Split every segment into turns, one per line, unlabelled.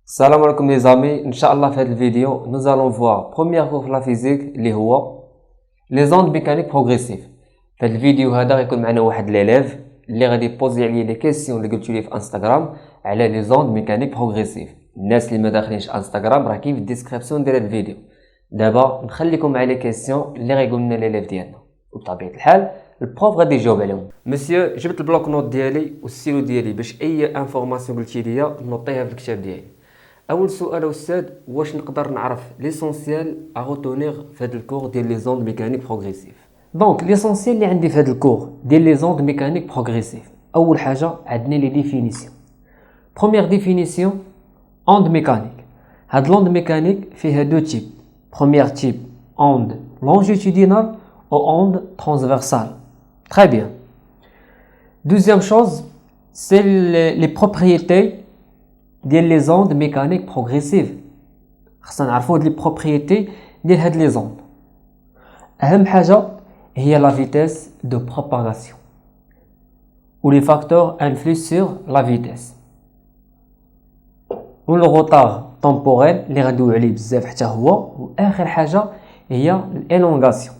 Salam alaikum les amis, Inch'Allah fait la vidéo, nous allons voir première cours de la physique اللي هو les ondes mécaniques progressives. في الفيديو هذا غيكون معنا واحد l'élève اللي غادي يبوزي عليا لي كيسيون اللي قلت ليه في انستغرام على لي زوند ميكانيك بروغريسيف. الناس اللي ما داخلينش انستغرام راه كاين في الديسكريبسيون ديال الفيديو. دابا نخليكم مع لي كيسيون اللي غيقول لنا l'élève ديالنا وبطبيعه الحال البروف غادي يجاوب عليهم. مسيو جبت البلوك نوت ديالي والسيلو ديالي باش اي انفورماسيون قلتي ليا نوطيها في الكتاب ديالي. اول سؤال استاذ واش نقدر نعرف ليسونسيال ا روتونير في هذا الكور ديال لي زوند ميكانيك بروغريسيف. دونك ليسونسيال اللي عندي في هذا الكور ديال لي زوند ميكانيك بروغريسيف، اول حاجه عندنا لي ديفينيسيون. بروميير ديفينيسيون اوند ميكانيك. هاد لوند ميكانيك فيها دو تيب. بروميير تيب اوند لونجيتودينال او اوند ترانسفيرسال. Très bien. Deuxième chose, c'est les propriétés des ondes mécaniques progressives. خصنا نعرفوا هاد لي بروبريتي ديال هاد لي زوند. اهم حاجه هي لا فيتيس دو بروباغاسيون و لي فاكتور انفلو سور لا فيتيس و لو روتار طومبوريل اللي غندويو عليه بزاف حتى هو. واخر حاجه هي الالونغاسيون.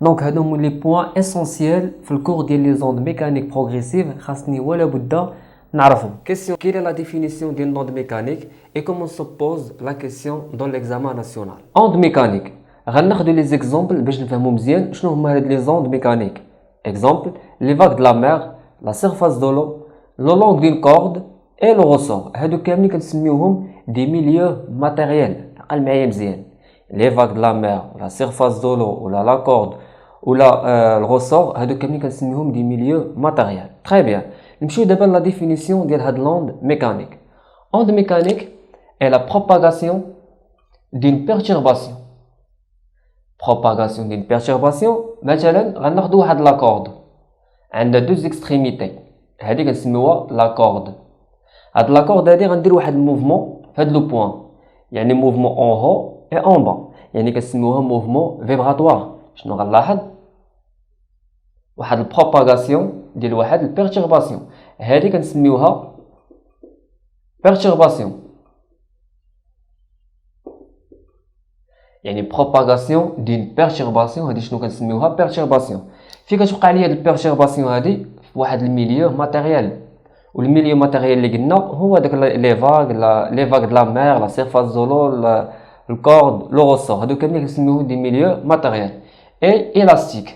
دونك هادو هما لي بوين اسونسييل في الكور ديال لي زوند ميكانيك بروغريسيف خاصني ولا بد نعرفهم. Question: quelle est la définition d'une onde mécanique et comment se pose la question dans l'examen national? Onde mécanique. غناخدو لي زيكزامبل باش نفهمو مزيان شنو هما هاد لي زوند ميكانيك. Exemple: les vagues de la mer, la surface de l'eau, le long d'une corde et le ressort. هادو كاملين كنسميوهم دي ميليو ماتيريال. عقل معايا مزيان. Les vagues de la mer, la surface de l'eau ou la corde ou le ressort, هادو كاملين كنسميوهم دي ميليو ماتيريال. Très bien. نمشيو دابا لا ديفينيسيون ديال هاد لوند ميكانيك. Onde mécanique est la propagation d'une perturbation. Propagation d'une perturbation مثلا غناخدو واحد لا كورد عندها دوز اكستريميتي، هادي كنسميوها لا كورد. هاد لا كورد هادي غندير واحد الموفمون في هاد لو بوين، يعني موفمون اون هو اي اون با، يعني كنسميوها موفمون فيبراتوار. شنو غنلاحظ؟ واحد البروباغاسيون ديال واحد البيرتورباسيون، هادي كنسميوها بيرتورباسيون، يعني بروباغاسيون دين بيرتورباسيون. هادي شنو كنسميوها؟ بيرتورباسيون. فين كتوقع ليا هاد البيرتورباسيون هادي في واحد الميليو ماتيريال، والميليو ماتيريال اللي قلنا هو داك لي فاغ د لا مير، لا سيرفاس دو لو، الكورد، لو روسور. هادو كاملين كنسميوهم دي ميليو ماتيريال. اي élastique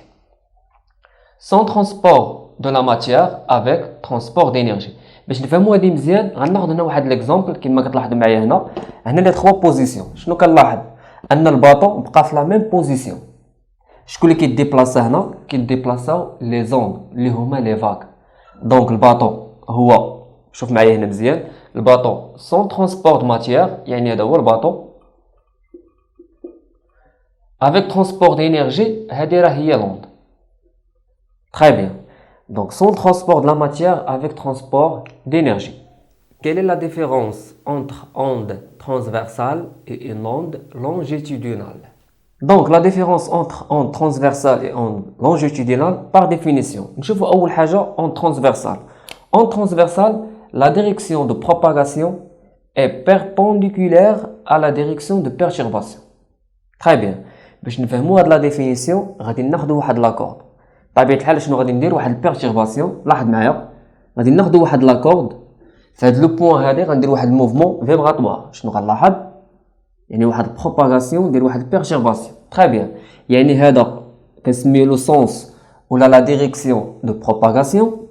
sans transport de la matière avec transport d'énergie. باش نفهموا هادي مزيان غناخذ هنا واحد ليكزامبل كما كتلاحظوا معايا هنا لي 3 بوزيسيون. شنو كنلاحظ؟ ان الباطو بقى في لا ميم بوزيسيون. شكون اللي كيديبلاصا هنا؟ كيديبلاصاو لي زوند اللي هما لي فاك. دونك الباطو هو، شوف معايا هنا مزيان، الباطو سون ترونسبور دو ماتيير، يعني هذا هو الباطو. افيك ترونسبور دينيرجي، هادي راه هي لوند. Très bien. Donc, sans transport de la matière avec transport d'énergie. Quelle est la différence entre onde transversale et une onde longitudinale? Donc, la différence entre onde transversale et onde longitudinale, par définition. Je vois أول حاجة onde transversale. Onde transversale, la direction de propagation est perpendiculaire à la direction de perturbation. Très bien. باش نفهموا هاد la définition غادي ناخدو واحد لاكورد. بطبيعة الحال شنو غادي ندير؟ واحد البيرتورباسيون. لاحظ معايا غادي ناخدو واحد لاكورد في هاد لو بوين هادي، غندير واحد الموفمون فيبراتوار. شنو غنلاحظ؟ يعني واحد البروباغاسيون ديال واحد البيرتورباسيون. تري بيان. يعني هذا كنسميو لو سونس ولا لا ديريكسيون دو بروباغاسيون،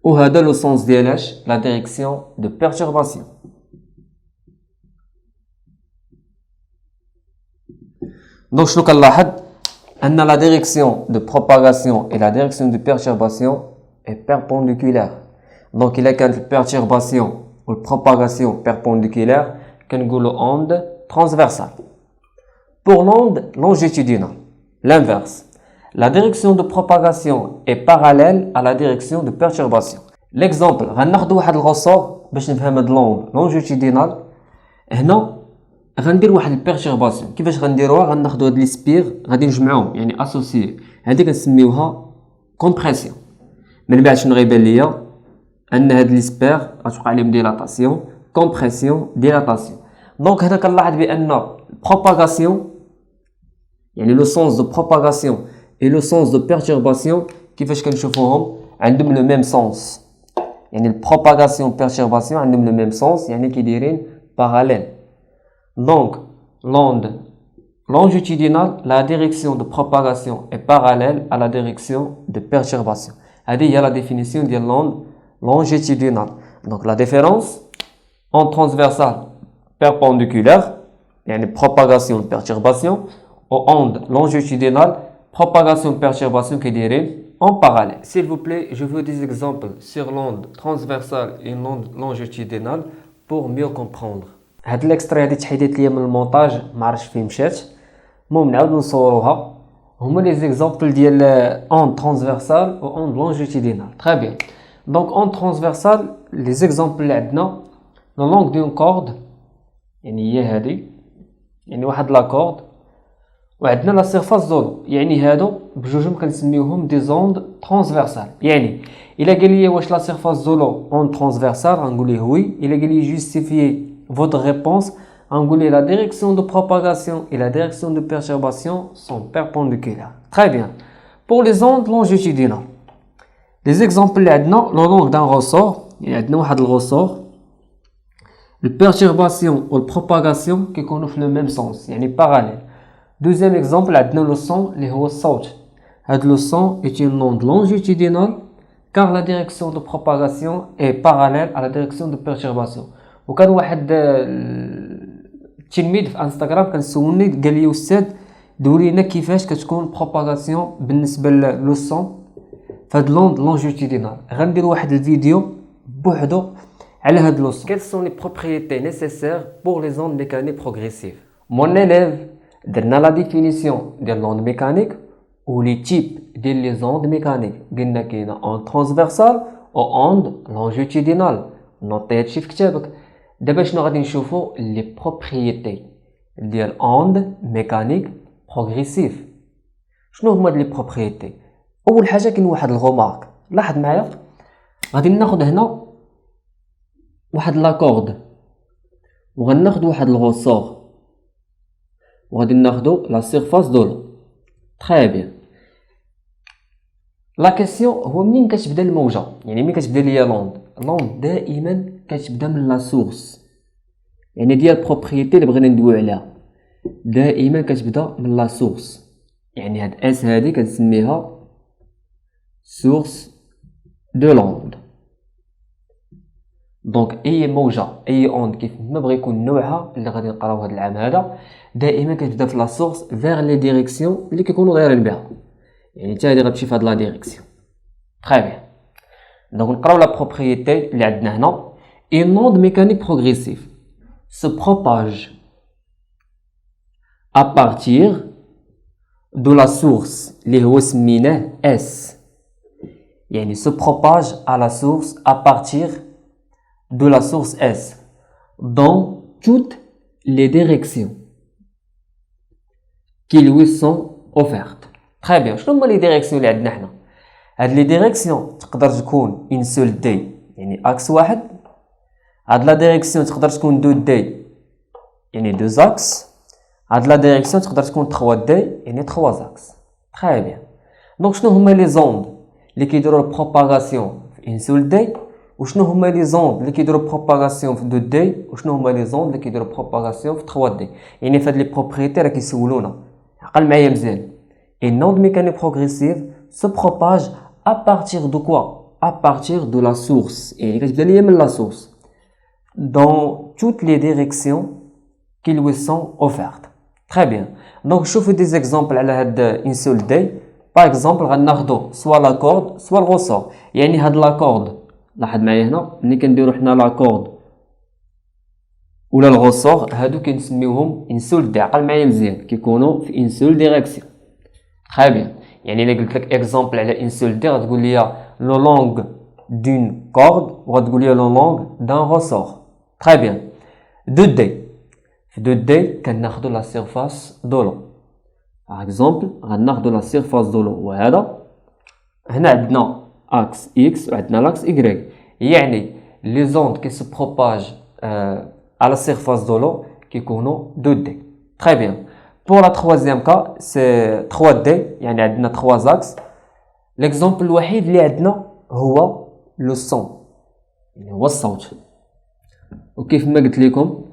وهذا لو سونس ديالاش لا ديريكسيون دو بيرتورباسيون. Donc, je كنلاحظ أن la direction de propagation et la direction de perturbation est perpendiculaire. Donc, il y a une perturbation ou une propagation perpendiculaire كنقولوا onde transversale. Pour l'onde longitudinale, l'inverse. La direction de propagation est parallèle à la direction de perturbation. L'exemple, غناخدو واحد الغصور باش نفهم هاد l'onde longitudinale. هنا غندير واحد البيرتورباسيون. كيفاش غنديروها؟ غناخدو هاد لي سبير غادي نجمعوهم، يعني اسوسيي، هادي كنسميوها كومبريسيون. من بعد شنو غيبان ليا؟ ان هاد لي سبير غتوقع عليهم ديلاتاسيون كومبريسيون ديلاتاسيون. دونك هنا كنلاحظ بان بروباغاسيون يعني لو سونس دو بروباغاسيون اي لو سونس دو بيرتورباسيون كيفاش كنشوفوهم عندهم لو ميم سونس. يعني البروباغاسيون بيرتورباسيون عندهم لو ميم سونس يعني كيدايرين باراليل. دونك l'onde longitudinale, la direction de propagation est parallèle à la direction de perturbation. Il y a la définition de l'onde longitudinale. Donc la différence en transversale perpendiculaire, il y a une propagation de perturbation, aux ondes longitudinales, propagation de perturbation qui dérive en parallèle. S'il vous plaît, je veux des exemples sur l'onde transversale et l'onde longitudinale pour mieux comprendre. هاد الاكسترا هادي تحيدت ليا من المونتاج معرفتش فين مشات. المهم نعاود نصوروها. هما لي زيكزامبل ديال اون ترانسفيرسال و اون لونجيتودينال. تري بيان. دونك اون ترانسفيرسال لي زيكزامبل اللي عندنا لو لونغ دون كورد يعني هي هادي يعني واحد لا كورد وعندنا لا سيرفاس زولو يعني هادو بجوجهم كنسميوهم دي زوند ترانسفيرسال. يعني الا قال لي واش لا سيرفاس زولو اون ترانسفيرسال غنقول ليه وي. الا قال لي جوستيفيي votre réponse en goulet la direction de propagation et la direction de perturbation sont perpendiculaires. Très bien. Pour les ondes longitudinales, les exemples là dedans le long d'un ressort, il y a dedans un ressort, la perturbation ou la propagation qui connaissent le même sens, yani parallèle. Deuxième exemple là dedans le son, les hauts sauts. Le son est une onde longitudinale car la direction de propagation est parallèle à la direction de perturbation. وكان واحد التلميذ في انستغرام كان سولني قال لي استاذ دورينا كيفاش كتكون بروباغاسيون بالنسبه لو سون فهاد لوند لونجيتودينال. غندير واحد الفيديو بوحدو على هاد لو سون. Quelles sont les propriétés nécessaires pour les ondes mécaniques progressives? Mon élève درنا لا ديفينيسيون ديال لوند ميكانيك و لي تيب ديال لي زوند ميكانيك. قلنا كاينه اون ترانسفيرسال و اون لونجيتودينال. نوطي هادشي في كتابك. دابا شنو غادي نشوفو لي بروبريتي ديال اوند ميكانيك بروغريسيف. شنو هما لي بروبريتي؟ اول حاجه كاين واحد الغومارك. لاحظ معايا غادي ناخذ هنا واحد لاكورد وغناخذ واحد الغوسور وغادي ناخذو لا سيرفاس دولو. تري بيان. لا كيسيون هو منين كتبدا الموجه يعني منين كتبدا ليا لوند دائما كتبدا من لا سورس يعني ديال البروبريتي اللي بغينا ندويو عليها دائما كتبدا من لا سورس. يعني هاد اس هادي كنسميها سورس دو لوند. دونك اي موجه اي اوند كيف ما بغى يكون نوعها اللي غادي نقراو هاد العام هذا دائما كتبدا في لا سورس فيغ لي ديريكسيون اللي كيكونوا دايرين بها. يعني حتى هادي غتمشي في هاد لا ديريكسيون. تري بيان. دونك نقراو لا بروبريتي اللي عندنا هنا. Une onde mécanique progressive se propage à partir de la source اللي هو سميناه S. يعني se propage à la source à partir de la source S dans toutes les directions qui lui sont offertes. Très bien. شنو هما لي ديريكسيون اللي عندنا حنا؟ هاد لي ديريكسيون تقدر تكون une seule D يعني اكس واحد. هاد لا ديريكسيون تقدر تكون دو دي يعني دو زاكس. هاد لا ديريكسيون تقدر تكون 3 دي يعني 3 زاكس. تري بيان. دونك شنو هما لي زوند اللي كيديروا البروباغاسيون في ان سول دي وشنو هما لي زوند اللي كيديروا البروباغاسيون في دو دي وشنو هما لي زوند اللي كيديروا البروباغاسيون في 3 دي. يعني في هاد لي بروبريتي راه كيسولونا. عقل معايا مزيان. Une onde mécanique progressive se propage à partir de quoi? À partir de la source. يعني كتبدا ليا من لا سورس dans toutes les directions qui lui sont offertes. Très bien. Donc, je fais des exemples à une seule day. Par exemple, غناخدو soit la corde, soit le ressort. يعني هاد la corde. لاحظ معايا هنا ملي كنديرو حنا la corde ولا الغوسور هادو كنسميوهم une seule day. عقل معايا مزيان كيكونوا في une seule direction. Très bien. يعني إلا قلت لك exemple على une seule day غتقول لي le long d'une corde وغتقول لي le long d'un ressort. Très bien. 2D. في 2D كناخدو لا سيرفاس دولو. Par exemple غناخدو لا سيرفاس دولو وهذا هنا عندنا اكس اكس وعندنا لاكس ايكغيك. يعني les ondes qui se propagent à la surface de l'eau كيكونوا 2D. Très bien. Pour la troisième cas, c'est 3D, يعني عندنا 3 axes. L'exemple الوحيد اللي عندنا هو le son، يعني هو الصوت. وكيف ما قلت لكم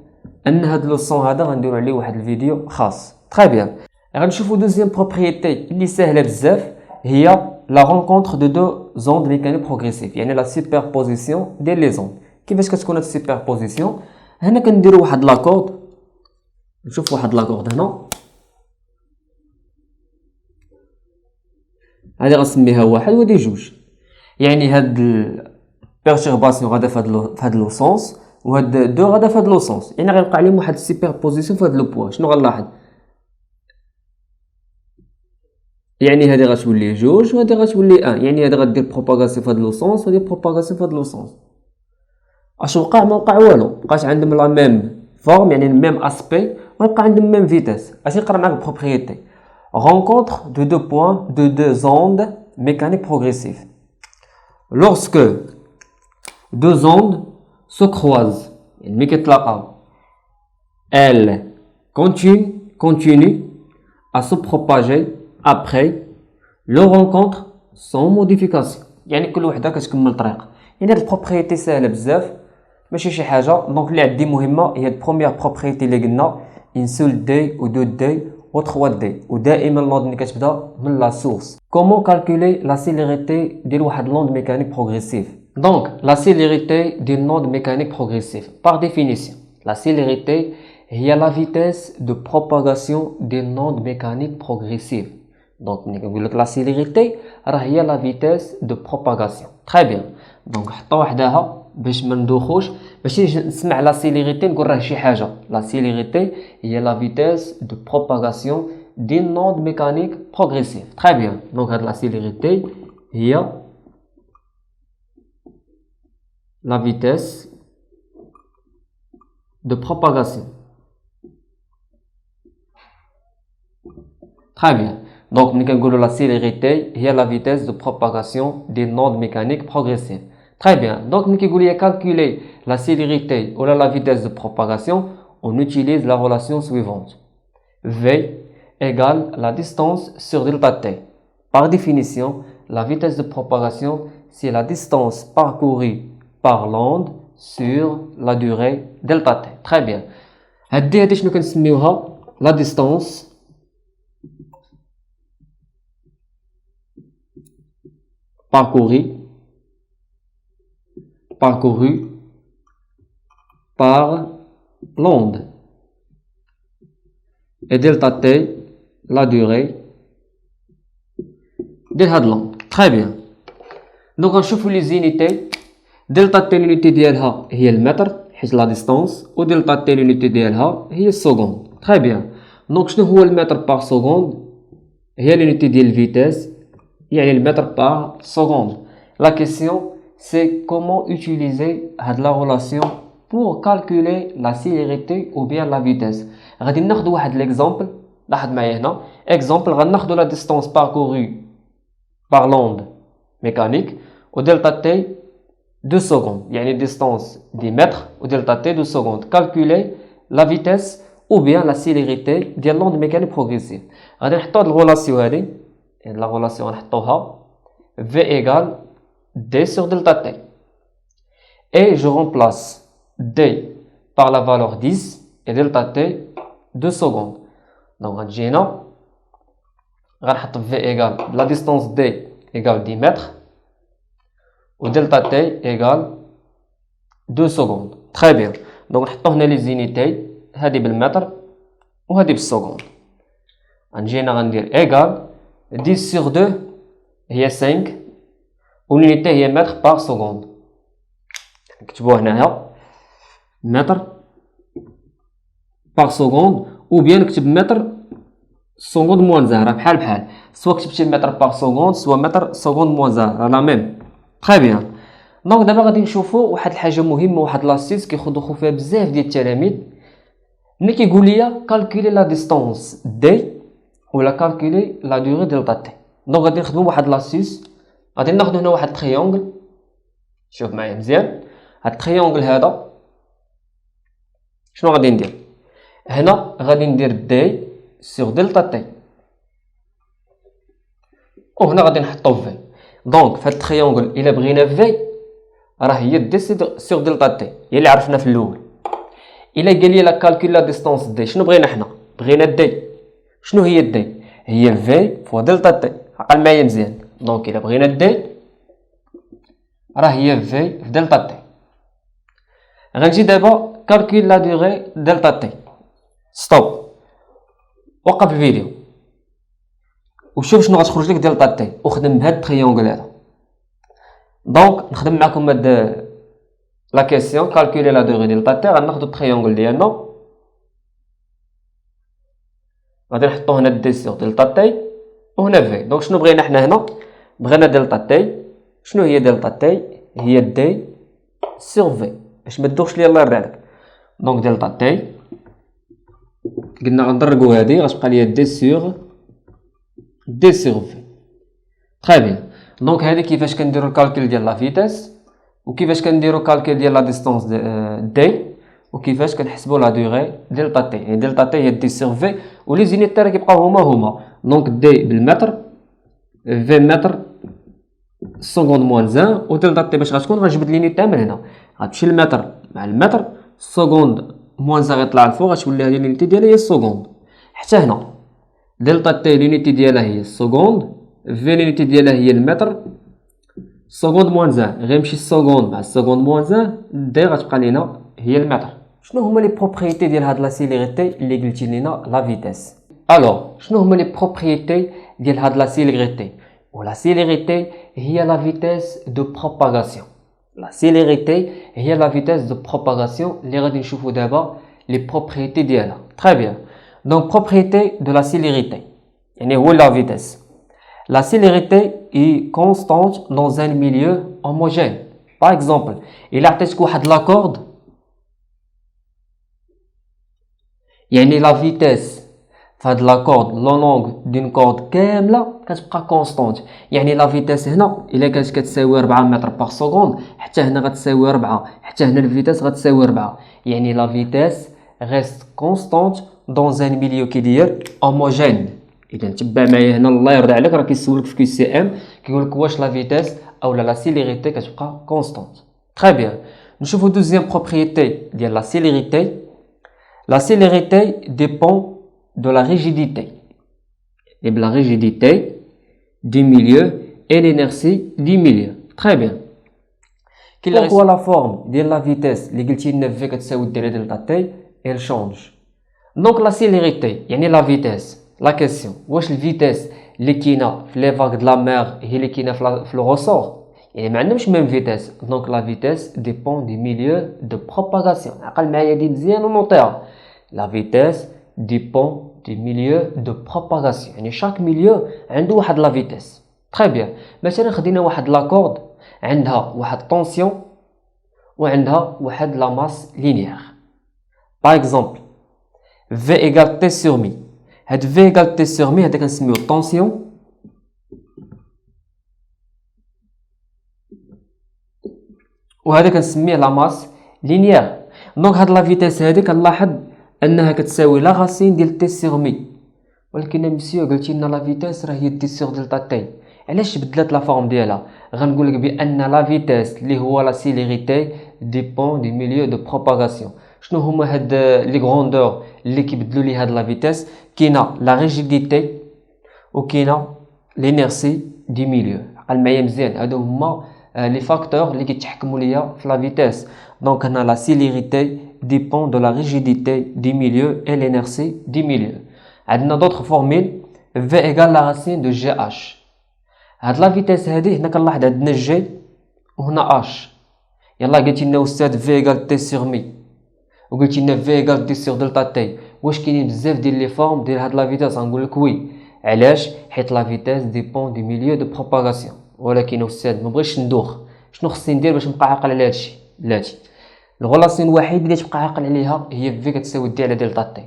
ان هذا لو سون هذا غنديروا عليه واحد الفيديو خاص. تري بيان. غنشوفوا دوزيام بروبريتي اللي ساهله بزاف، هي لا رونكونتر دو دو زوند ميكانيك بروغريسيف، يعني لا سوبربوزيسيون ديال لي زوند. كيفاش كتكون هاد السوبربوزيسيون؟ هنا كنديروا واحد لاكورد، نشوف واحد لاكورد هنا، هادي غنسميها واحد وهادي جوج، يعني هاد البيرتورباسيون غادا في هاد لو سونس، وهاد دو غادا في هاد لو سونس، يعني غيوقع عليهم واحد السوبربوزيسيون في هاد لو بوان. شنو غنلاحظ؟ يعني هادي غتولي جوج وهادي غتولي ان، يعني هادي غدير بروباغاسيون في هاد لو سونس وهادي بروباغاسيون في هاد لو سونس. اش وقع؟ ما وقع والو، بقات عندهم لا ميم فورم، يعني الميم اسبي، ويبقى عندهم ميم فيتاس. اش نقرا معاك بروبريتي؟ rencontre de deux points de deux ondes mécaniques progressives. Lorsque deux ondes se croisent, elles continuent à se propager après leur rencontre sans modification. يعني كل وحده كتكمل طريق. يعني هاد البروبريتي ساهله بزاف، ماشي شي حاجه. دونك اللي عندي مهمه هي البروميير بروبريتي اللي قلنا ان سول دي و دو دي و 3 دي، ودائما النود اللي كتبدا من لا سورس. كومون كالكولي لا سيليريتي ديال واحد لوند ميكانيك بروغريسيف؟ Donc, la célérité d'une onde mécanique progressive. Par définition, la célérité est la vitesse de propagation d'une onde mécanique progressive. Donc, la célérité est la vitesse de propagation. Très bien. Donc, حطوا وحدها باش ما ندوخوش، ماشي نسمع لا célérité نقول راه شي حاجه. La célérité est la vitesse de propagation d'une onde mécanique progressive. Très bien. Donc, la célérité هي la vitesse de propagation. Très bien. Donc, la célérité est la vitesse de propagation d'une onde mécanique progressive. Très bien. Donc, nous allons calculer la célérité ou la vitesse de propagation. On utilise la relation suivante. V égale la distance sur delta t. Par définition, la vitesse de propagation, c'est la distance parcourue par l'onde sur la durée delta t. Très bien. هادي شنو كنسميوها؟ la distance parcourue par l'onde, et delta t la durée de هاد l'onde. Très bien. Donc غنشوفوا لي زينيتي. دلتا تي لونيتي ديالها هي المتر حيت لا ديستانس، و دلتا تي لونيتي ديالها هي السكوند. تري بيان. دونك شنو هو المتر باغ سكوند؟ هي لونيتي ديال الفيتاس، يعني المتر باغ سكوند. لا كيسيون سي كومون اوتيليزي هاد لا ريلاسيون بور كالكولي لا سيليريتي او بيان لا فيتاس. غادي ناخدو واحد ليكزامبل، لاحظ معايا هنا اكزامبل. غناخدو لا ديستانس باركوري باغ لوند ميكانيك و دلتا تي 2 secondes, il y a une distance 10 mètres ou delta t 2 secondes. Calculer la vitesse ou bien la célérité de l'onde mécanique progressive. On va faire la relation. La relation V égale D sur delta t. Et je remplace D par la valeur 10 et delta t 2 secondes. Donc, on va faire V égale la distance D égale 10 mètres. و دلتا تي ايغال 2 secondes. تري بيان. دونك نحطو هنا لي زينيتي، هادي بالمتر و هادي بالسكوند. غنجينا غندير ايغال 10 sur 2 هي 5 و لونيتي هي متر باغ سكوند. نكتبوه هنايا متر باغ سكوند، و بيان نكتب متر سكوند موان زهر، راه بحال بحال، سوا كتبتي متر باغ سكوند سوا متر سكوند موان زهر، راه لا ميم. تري بيان. دونك دابا غادي نشوفوا واحد الحاجه مهمه، واحد لاستيس كيخدخوا فيها بزاف ديال التلاميذ. ملي كيقول لي كالكولي لا ديستانس دي ولا كالكولي لا دوري دلتا تي، دونك غادي نخدموا واحد لاستيس. غادي ناخذ هنا واحد تريونغل شوف معايا مزيان. هاد التريونغل هذا شنو غادي ندير؟ هنا غادي ندير دي سور دلتا تي، وهنا غادي نحطو في. دونك في هاد التريونغل الا بغينا في راه هي دي سور دلتا تي، هي اللي عرفنا في الاول. الا قال لي لا كالكول لا ديستونس دي، شنو بغينا حنا؟ بغينا دي. شنو هي الدي؟ هي في فوا دلتا تي. عقل معايا مزيان. دونك الا بغينا دي راه هي في دلتا تي. غنجي دابا كالكول لا دوغي دلتا تي. ستوب، وقف الفيديو وشوف شنو غتخرج لك دلتا تي، وخدم بهاد التريونغل هذا. دونك نخدم معكم هاد لا كيسيون كالكولي لا دوغي دلتا تي. غناخدو التريونغل ديالنا، غادي نحطو هنا دي سور دلتا تي وهنا في. دونك شنو بغينا حنا هنا؟ بغينا دلتا تي. شنو هي دلتا تي؟ هي دي سور في، باش ما تدوخش ليا الله يرضي عليك. دونك دلتا تي قلنا غندرقو هادي، غتبقى ليا دي سور في. تري بيان. دونك هادي كيفاش كنديرو الكالكول ديال لا فيتاس، وكيفاش كنديرو الكالكول ديال لا ديستونس دي، وكيفاش كنحسبوا لا دوغي دلتا تي. يعني دلتا تي هي دي سور في، ولي زينيت تاعها كيبقاو هما. دونك دي بالمتر، في متر، سكوند موان زان، و دلتا تي باش غتكون غنجبد لينيت تاع من هنا، غتمشي المتر مع المتر، سكوند موان زان غيطلع الفوق، غتولي هذه لينيتي ديالها هي السكوند. حتى هنا دلتا تي لينيتي ديالها هي السكوند، في لينيتي ديالها هي المتر، سكوند موان زان غيمشي السكوند مع السكوند موان زان، دي غتبقى لينا هي المتر. شنو هما لي بروبريتي ديال هاد لا سيليريتي اللي قلتي لينا لا فيتاس؟ الوغ شنو هما لي بروبريتي ديال هاد لا سيليريتي؟ ولا سيليريتي هي لا فيتاس دو بروباغاسيون. لا سيليريتي هي لا فيتاس دو بروباغاسيون اللي غادي نشوفو دابا لي بروبريتي ديالها. تري بيان. دونك بروبريتي دو لا سيليريتي يعني هو لا فيتاس. La célérité est constante dans un milieu homogène. Par exemple, il a peut-être واحد la corde. يعني la vitesse فهاد la corde le long d'une corde كاملة كتبقى constante. يعني la vitesse هنا إلا كانت كتساوي 4 متر باغ سكوند، حتى هنا غتساوي 4، حتى هنا الفيتاس غتساوي 4. يعني la vitesse reste constante dans un milieu كيدير homogène. اذا تبع معايا هنا الله يرضي عليك، راه كيسولك في كي سي ام كيقول لك واش لا فيتاس او لا سيليريتي كتبقى كونستانت. تري بيان. نشوفو دوزيام بروبريتي ديال لا سيليريتي. لا سيليريتي ديبون دو لا ريجيديتي et de la rigidité du milieu et l'inertie du milieu. Très bien. Quelle est la forme de la vitesse اللي قلتي لنا في كتساوي دير دلتا تي؟ elle change. Donc la célérité يعني la vitesse. La question, واش الفيتاس اللي كاينه في لي فاغ د لا مير هي اللي كاينه في لو روسور؟ يعني ما عندهمش ميم فيتاس. دونك لا فيتاس ديبون دي ميليو دو بروباغاسيون. عقل معايا دي مزيان ونوطيها. لا فيتاس ديبون دي ميليو دو بروباغاسيون، يعني شاك ميليو عنده واحد لا فيتاس. تري بيان. مثلا خدينا واحد لاكورد عندها واحد طونسيون وعندها واحد لا ماس لينيير. باغ اكزومبل في ايكال تي سور مي. هاد في ايكال تي سور مي هذا كنسميوه طونسيون، وهذا كنسميه لا ماس لينيير. دونك هاد لا فيتاس هادي كنلاحظ انها كتساوي لا غاسين ديال تي سور مي. ولكن مسيو قلتي لنا لا فيتاس راه هي دي سور دلتا تي، علاش بدلات لا فورم ديالها؟ غنقول لك بان لا فيتاس اللي هو لا سيليريتي ديبون دي ميليو دو بروباغاسيون. شنو هما هاد لي غروندور اللي كيبدلوا لي هاد لا فيتاس؟ كاينه لا ريجيديتي وكاينه لينيرسي دي ميليو. عقل معايا مزيان، هادو هما لي فاكتور اللي كيتحكموا ليا في لا فيتاس. دونك هنا لا سيليريتي dépend de la rigidité du milieu et l'inertie du milieu. عندنا d'autres formules V égale la racine de GH. هاد لا فيتاس هادي هنا كنلاحظ عندنا G وهنا H. يلا قلتي لنا استاذ V égale T sur mi وقلتي لنا V égale T sur delta T. واش كاينين بزاف ديال لي فورم ديال هاد لا فيتاس؟ غنقول لك وي. علاش؟ حيت لا فيتاس ديبون دي ميليو دو بروباغاسيون. ولكن استاذ ما بغيتش ندوخ، شنو خصني ندير باش نبقى عاقل على هادشي؟ بلاتي الغولاسيون الوحيد اللي تبقى عاقل عليها هي في كتساوي دي على دلتا تي،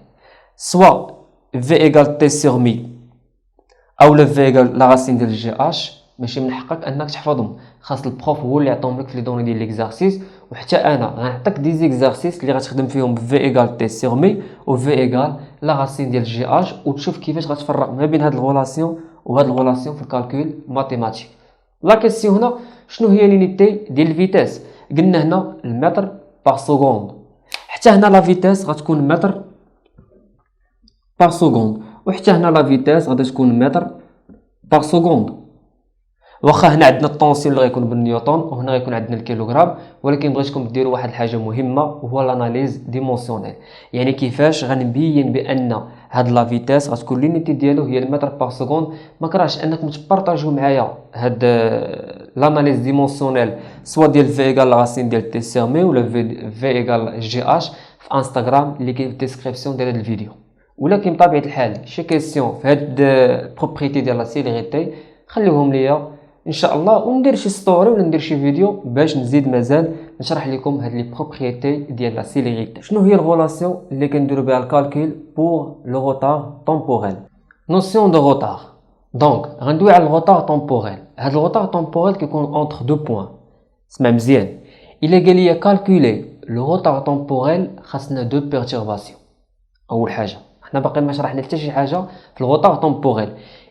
سوا في ايكال تي سور مي او لو في ايكال لا راسين ديال جي اش ماشي من حقك انك تحفظهم، خاص البروف هو اللي يعطيهم لك في لي دوني ديال ليكزارسيس. وحتى انا غنعطيك دي زيكزارسيس اللي غتخدم فيهم في ايغال تي سيغ مي و في ايغال لا راسين ديال جي اش، وتشوف كيفاش غتفرق ما بين هاد الغولاسيون وهاد الغولاسيون في الكالكول ماتيماتيك. لا كيسيون هنا شنو هي لينيتي ديال الفيتاس؟ قلنا هنا المتر باغ سكوند، حتى هنا لا فيتاس غتكون متر باغ سكوند، وحتى هنا لا فيتاس غادي تكون متر باغ سكوند. واخا هنا عندنا الطونسيون اللي غيكون بالنيوتن وهنا غيكون عندنا الكيلوغرام، ولكن بغيتكم ديروا واحد الحاجه مهمه وهو لاناليز ديمونسيونيل، يعني كيفاش غنبين بان هاد لا فيتاس غتكون لينيتي ديالو هي المتر باغ سكوند. ما كرهش انكم تبارطاجيو معايا هاد لاناليز ديمونسيونيل سوا ديال في ايغال راسين ديال تي سيرمي ولا في ايغال جي اش في انستغرام اللي كاين في الديسكريبسيون ديال هاد الفيديو. ولكن بطبيعه الحال شي كيسيون في هاد البروبريتي ديال لا سيليغيتي خليوهم ليا ان شاء الله، وندير شي ستوري ولا ندير شي فيديو باش نزيد مازال نشرح لكم هاد لي بروبريتي ديال لا سيليغيتي. شنو هي الغولاسيون اللي كنديروا بها الكالكول بور لو روتار طومبوريل؟ نوسيون دو روتار. دونك غندوي على الروتار طومبوريل. هاد الروتار طومبوريل كيكون اونتر دو بوين. اسمع مزيان، الا قال لي كالكولي لو روتار طومبوريل خاصنا دو بيرتورباسيون. اول حاجه حنا باقي ما شرحنا حتى شي حاجه في الروتار طومبوريل.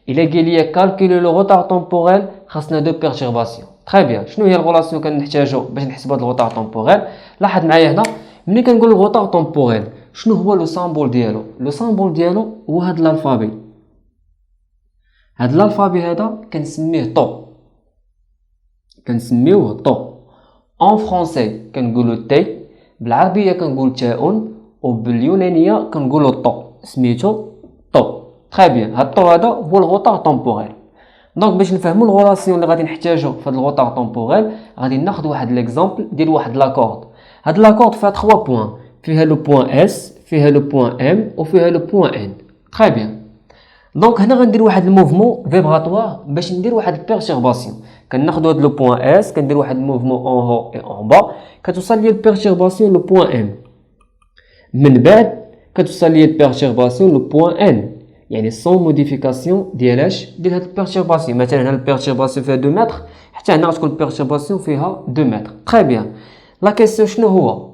إلا قال لي كالكولي لو روتار طومبوريل خاصنا دو بيرتورباسيون. تري بيان، شنو هي الغولاسيون كنحتاجو باش نحسبوا هاد الروتار طومبوريل؟ لاحظ معايا هنا ملي كنقول الروتار طومبوريل شنو هو لو سامبول ديالو؟ لو سامبول ديالو هو هاد الالفابي. هاد الالفابي هذا كنسميه طو، كنسميوه طو. اون فرونسي كنقولو تي، بالعربيه كنقول تاء، وباليونانيه كنقولو طو، سميتو طو. تري بيان، هاد الطو هذا هو الروتار طومبوريل. دونك باش نفهموا الغولاسيون اللي غادي نحتاجو في هاد الروتار طومبوريل غادي ناخذ واحد ليكزامبل ديال واحد لاكورد. هاد لاكورد فيها 3 بوين، فيها لو بوين اس، فيها لو بوين ام، وفيها لو بوين ان. تري بيان، دونك هنا غندير واحد الموفمون فيبراتوار باش ندير واحد البيرتورباسيون. كناخذ هاد لو بوين اس كندير واحد الموفمون اون هو اي اون با، كتوصل لي البيرتورباسيون لو بوين ام. من بعد كتوصل لي البيرتورباسيون لو بوين ان، يعني سون موديفيكاسيون ديال هاد البيرتورباسيون. مثلا هنا البيرتورباسيون فيها 2 متر، حتى هنا غتكون البيرتورباسيون فيها 2 متر. تري بيان، لا كيسيون شنو هو؟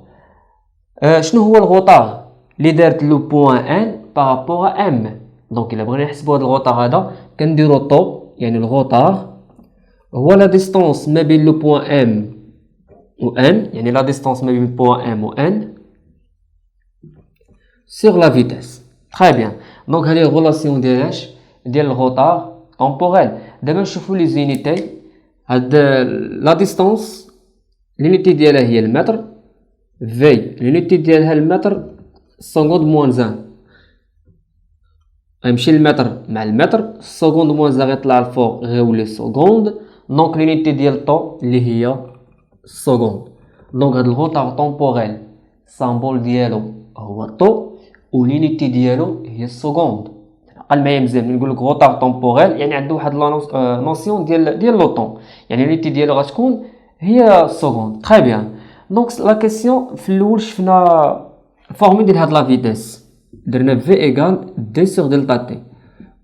شنو هو الغوطار اللي دارت لو بوين ان بارابور ا ام؟ دونك الا بغينا نحسبوا هاد الغوطار هذا كنديرو طو، يعني الغوطار هو لا ديستونس ما بين لو بوين ام و ان، يعني لا ديستونس ما بين بوين ام و ان sur la vitesse. Très bien. Donc هذه الغولاسيون ديال الغوطار طومبوريل. دابا نشوفوا لي زينيتي. هاد لا ديستونس لينيتي ديالها هي المتر، في لينيتي ديالها المتر، سكوند موان زان غيمشي المتر مع المتر، سكوند موان زان غيطلع الفوق غيولي سكوند. دونك لينيتي ديال طو اللي هي سكوند. دونك هاد الغوطار طومبوريل سامبول ديالو هو طو، ولينيتي ديالو هي السكوند. قال معايا مزيان، ملي نقول لك غوطار طومبوريل يعني عنده واحد لا نوسيون ديال لو طون، يعني لينيتي ديالو غتكون هي السكوند. تري بيان، دونك لا كيسيون في الاول شفنا الفورمول ديال هاد لا فيتيس، درنا في ايغال دي سور دلتا تي،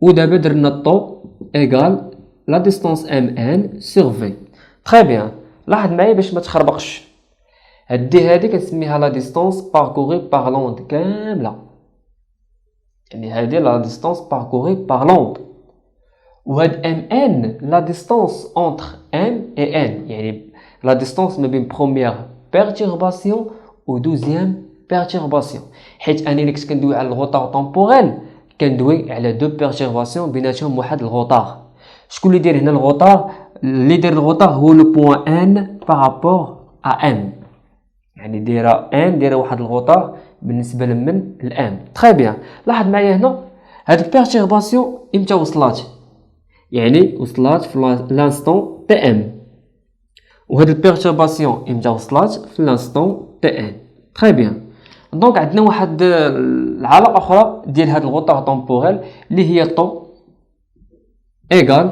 ودابا درنا طو ايغال لا ديستونس ام ان سور في. تري بيان، لاحظ معايا باش ما تخربقش، هاد دي هادي كنسميها لا ديستونس باركوري بار لوند كامله، يعني هادي لا ديستونس باركوري بار لوند. وهاد ام ان لا ديستونس اونتر ام اي ان، يعني لا ديستونس ما بين بروميير بيرتورباسيون و دوزيام بيرتورباسيون. حيت اني اللي كنت كندوي على الغوطار طومبوريل كندوي على دو بيرتورباسيون بيناتهم واحد الغوطار. شكون اللي داير هنا الغوطار؟ اللي داير الغوطار هو لو بوين ان بارابور ا ام، يعني دايره واحد الغوطار بالنسبه لمن الام. تري بيان، لاحظ معايا هنا هاد البيرتورباسيون امتى وصلات؟ يعني وصلات في لانستون تي ام، وهاد البيرتورباسيون امتى وصلات؟ في لانستون تي ان. تري بيان، دونك عندنا واحد العلاقه اخرى ديال هاد الغوطار طومبوريل اللي هي طو ايغال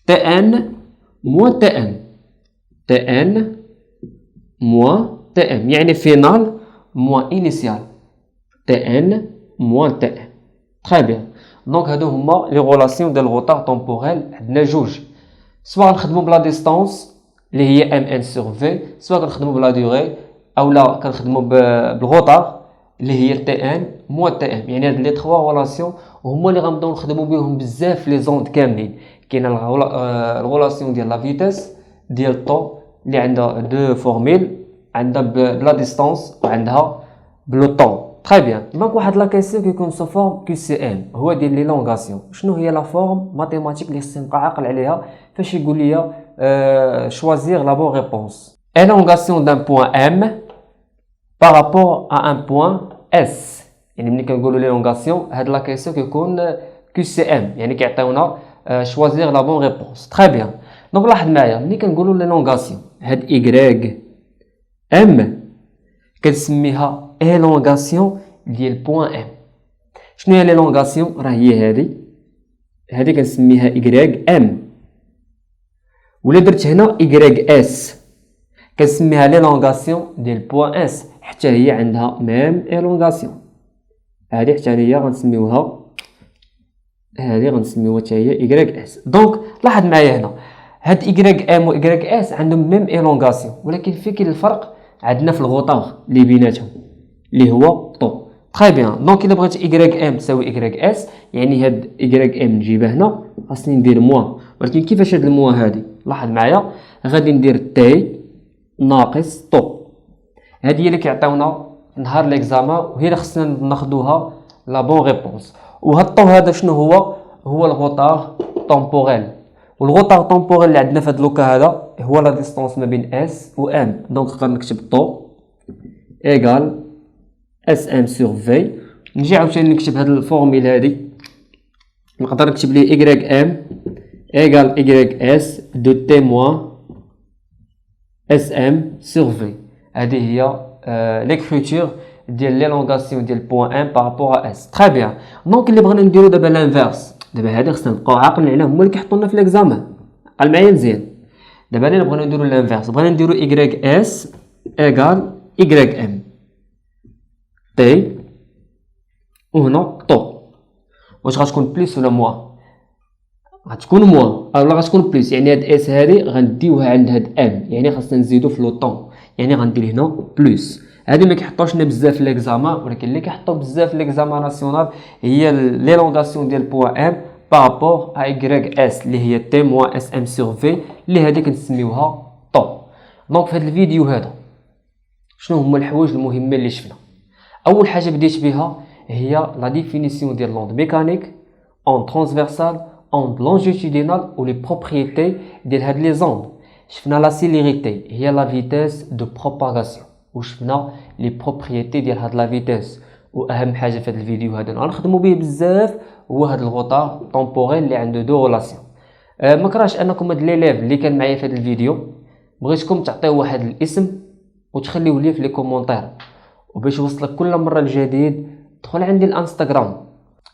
تي ان موان تي ام، تي ان موان تي ام، يعني فينال موان انيسيال تي ان موان تي ام. تري بيان، دونك هادو هما لي غولاسيون ديال الغوطار طومبوريل. عندنا جوج، سواء نخدمو بلا ديستانس اللي هي ام ان سور في، سواء كنخدمو بلا ديوري اولا كنخدمو بالغوطار اللي هي تي ان موا تي ام. يعني هاد لي 3 غولاسيون هما اللي غنبداو نخدمو بهم بزاف لي زوند كاملين. كاينه الغولاسيون ديال لا فيتاس ديال الطو اللي عندها دو فورميل، عندها بلا ديستانس وعندها بلو طون. تري بيان. دونك واحد لا كيسيون كيكون سو فورم كي سي ام، هو ديال ليلونغاسيون. شنو هي لا فورم ماتيماتيك اللي خصني نبقى عاقل عليها فاش يقول لي choisir la bonne réponse. Élongation d'un point M par rapport à un point S. يعني ملي كنقولوا ليلونغاسيون هاد لا كيسيون كيكون كي سي ام، يعني كيعطيونا choisir la bonne réponse. تري بيان. دونك لاحظ معايا ملي كنقولوا ليلونغاسيون هاد ايغريك ام كنسميها élongation ديال بوين ام. شنو هي ليلونغاسيون؟ راه هي هادي كنسميها ايغريك ام، ولا درت هنا ايغريك اس كنسميها ليلونغاسيون ديال بوين اس، حتى هي عندها ميم ايلونغاسيون. هادي حتى هي غنسميوها، هادي غنسميوها حتى هي ايغريك اس. دونك لاحظ معايا هنا هاد ايغريك ام و ايغريك اس عندهم ميم ايلونغاسيون، ولكن فين كاين الفرق؟ عندنا في الغوطار اللي بيناتهم اللي هو طو. تري بيان. دونك الا بغيت ايغريك ام تساوي ايغريك اس، يعني هاد ايغريك ام نجيبها هنا خاصني ندير موا، ولكن كيفاش هاد الموا هادي؟ لاحظ معايا غادي ندير تي ناقص طو. هادي هي اللي كيعطيونا نهار ليكزامان، وهي اللي خصنا ناخدوها لا بون ريبونس. وهاد الطو هذا شنو هو؟ هو الغوطار طومبوريل. والغوطار طومبوريل اللي عندنا في هاد لوكا هذا هو لا ديستونس ما بين اس و ام. دونك نقدر نكتب طو ايغال اس ام سور في. نجي عاوتاني نكتب هاد الفورميل هادي، نقدر نكتب ليه ايغريك ام ايغال ايغريك اس دو تي موان اس ام سور في. هادي هي ليكريتور ديال ليلونغاسيون ديال بوين ام بارابور ا اس. تري بيان. دونك اللي بغينا نديرو دابا لانفيرس، دابا هادي خصنا نبقاو عاقلين عليهم، هما اللي كيحطوا لنا في ليكزامان. عقل معايا مزيان. دابا اللي بغينا نديرو لانفيرس، بغينا نديرو ايغريك اس ايغال ايغريك ام تي وهنا طو. واش غتكون بليس ولا موا؟ غتكون موا اولا غتكون بليس. يعني هاد اس هادي غنديوها عند هاد ام، يعني خاصنا نزيدو في لو طون، يعني غندير هنا بليس. هادي ما كيحطوش لنا بزاف في ليكزامان، ولكن اللي كيحطوا بزاف في ليكزامان ناسيونال هي ليلونغاسيون ديال بوين ام بارابور ا ايغريك اس اللي هي تي موان اس ام سور في، اللي هادي كنسميوها طو. دونك في هاد الفيديو هذا شنو هما الحوايج المهمه اللي شفنا؟ اول حاجه بديت بها هي لا ديفينيسيون ديال لوند ميكانيك اون ترانسفيرسال اون لونجيتودينال و لي بروبريتي ديال هاد لي زوند. شفنا لا سيليريتي هي لا فيتاس دو بروباغاسيون، وشفنا لي بروبريتي ديال هاد لا فيتاس. واهم حاجه في هاد الفيديو هذا غنخدموا به بزاف هو هاد الغوطار طومبوريل اللي عنده دو غولاسيون. ما كرهش انكم هاد ليليف اللي كان معايا في هاد الفيديو بغيتكم تعطيو واحد الاسم وتخليوه لي في لي كومونتير، وباش يوصلك كل مره الجديد دخل عندي الانستغرام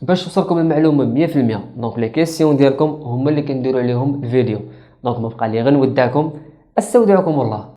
باش توصلكم المعلومه 100%. دونك لي كيسيون ديالكم هما اللي كنديروا عليهم الفيديو. دونك ما بقى لي غير نودعكم، استودعكم الله.